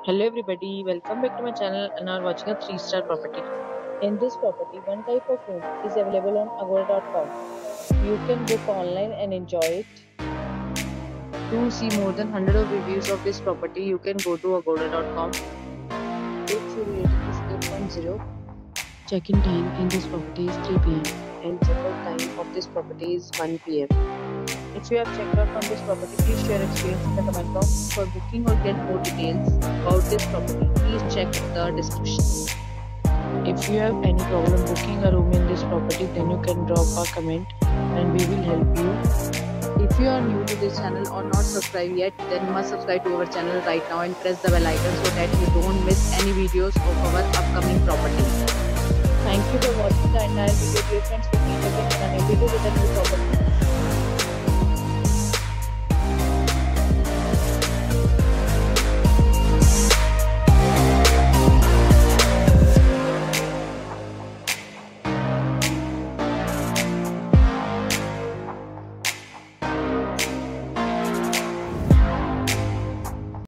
Hello everybody, welcome back to my channel and are watching a 3-star property. In this property, one type of room is available on agoda.com. You can book online and enjoy it. To see more than 100 of reviews of this property, you can go to agoda.com. Its rating is 8.0. Check-in time in this property is 3 p.m. and check-out time of this property is 1 p.m. If you have checked out from this property, please share experience in the comment box. For booking or get more details about this property, please check the description. If you have any problem booking a room in this property, then you can drop a comment and we will help you. If you are new to this channel or not subscribed yet, then you must subscribe to our channel right now and press the bell icon so that you don't miss any videos of our upcoming property. Thank you for watching the entire video. Dear friends, we meet again in a new video with a new property.